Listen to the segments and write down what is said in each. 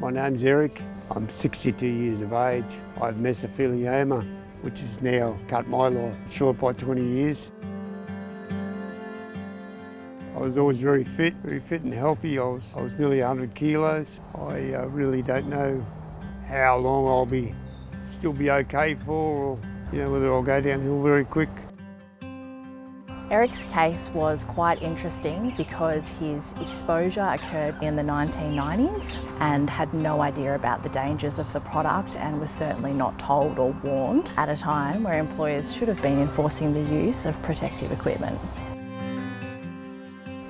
My name's Eric. I'm 62 years of age. I have Mesothelioma, which has now cut my life short by 20 years. I was always very fit and healthy. I was nearly 100 kilos. I really don't know how long I'll still be okay for, or whether I'll go downhill very quick. Eric's case was quite interesting because his exposure occurred in the 1990s and had no idea about the dangers of the product and was certainly not told or warned at a time where employers should have been enforcing the use of protective equipment.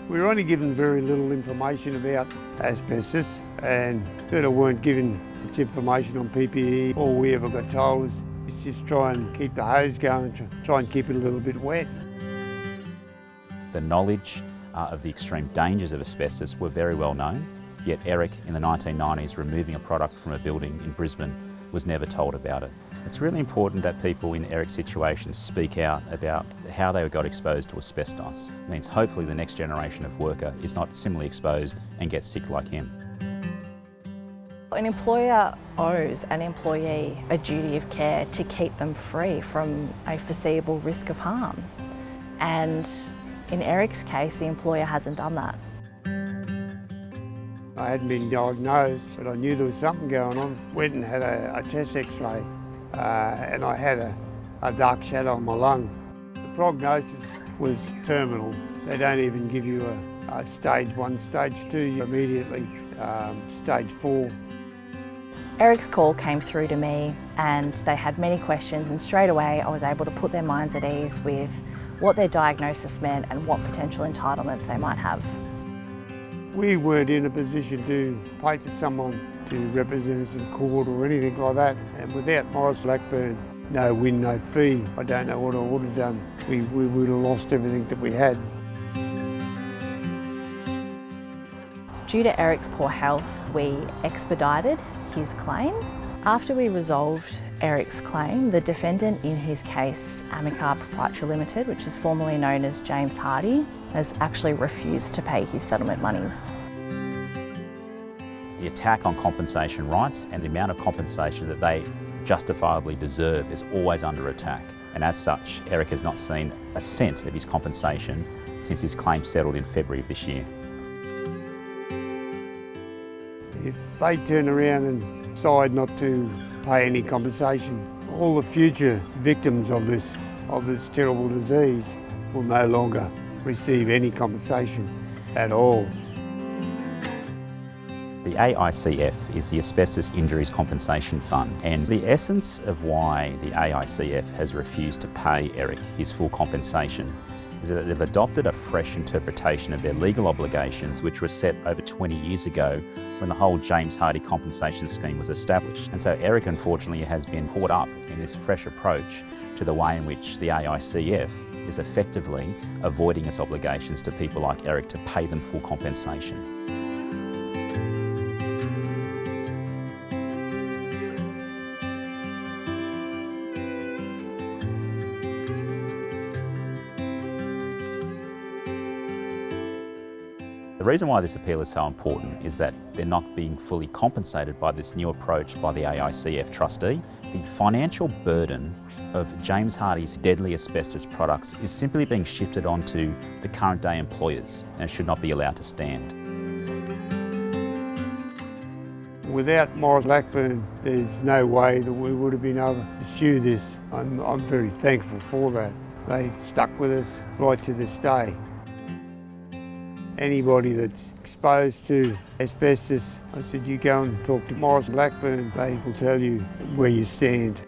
We were only given very little information about asbestos, and I weren't given much information on PPE. All we ever got told is just try and keep the hose going, try and keep it a little bit wet. The knowledge of the extreme dangers of asbestos were very well known, yet Eric in the 1990s removing a product from a building in Brisbane was never told about it. It's really important that people in Eric's situation speak out about how they got exposed to asbestos. It means hopefully the next generation of worker is not similarly exposed and gets sick like him. An employer owes an employee a duty of care to keep them free from a foreseeable risk of harm. And in Eric's case, the employer hasn't done that. I hadn't been diagnosed, but I knew there was something going on. Went and had a chest x-ray and I had a dark shadow on my lung. The prognosis was terminal. They don't even give you a stage 1, stage 2, immediately stage 4. Eric's call came through to me and they had many questions, and straight away I was able to put their minds at ease with what their diagnosis meant and what potential entitlements they might have. We weren't in a position to pay for someone to represent us in court or anything like that, and without Maurice Blackburn, no win, no fee. I don't know what I would have done. We would have lost everything that we had. Due to Eric's poor health, we expedited his claim. After we resolved Eric's claim, the defendant in his case, Amaca Proprietary Limited, which is formerly known as James Hardie, has actually refused to pay his settlement monies. The attack on compensation rights and the amount of compensation that they justifiably deserve is always under attack. And as such, Eric has not seen a cent of his compensation since his claim settled in February of this year. If they turn around and decide not to pay any compensation, all the future victims of this terrible disease will no longer receive any compensation at all. The AICF is the Asbestos Injuries Compensation Fund, and the essence of why the AICF has refused to pay Eric his full compensation is that they've adopted a fresh interpretation of their legal obligations, which were set over 20 years ago when the whole James Hardie compensation scheme was established. And so Eric, unfortunately, has been caught up in this fresh approach to the way in which the AICF is effectively avoiding its obligations to people like Eric to pay them full compensation. The reason why this appeal is so important is that they're not being fully compensated by this new approach by the AICF trustee. The financial burden of James Hardie's deadly asbestos products is simply being shifted onto the current day employers, and it should not be allowed to stand. Without Maurice Blackburn, there's no way that we would have been able to pursue this. I'm very thankful for that. They've stuck with us right to this day. Anybody that's exposed to asbestos, I said, you go and talk to Maurice Blackburn, they will tell you where you stand.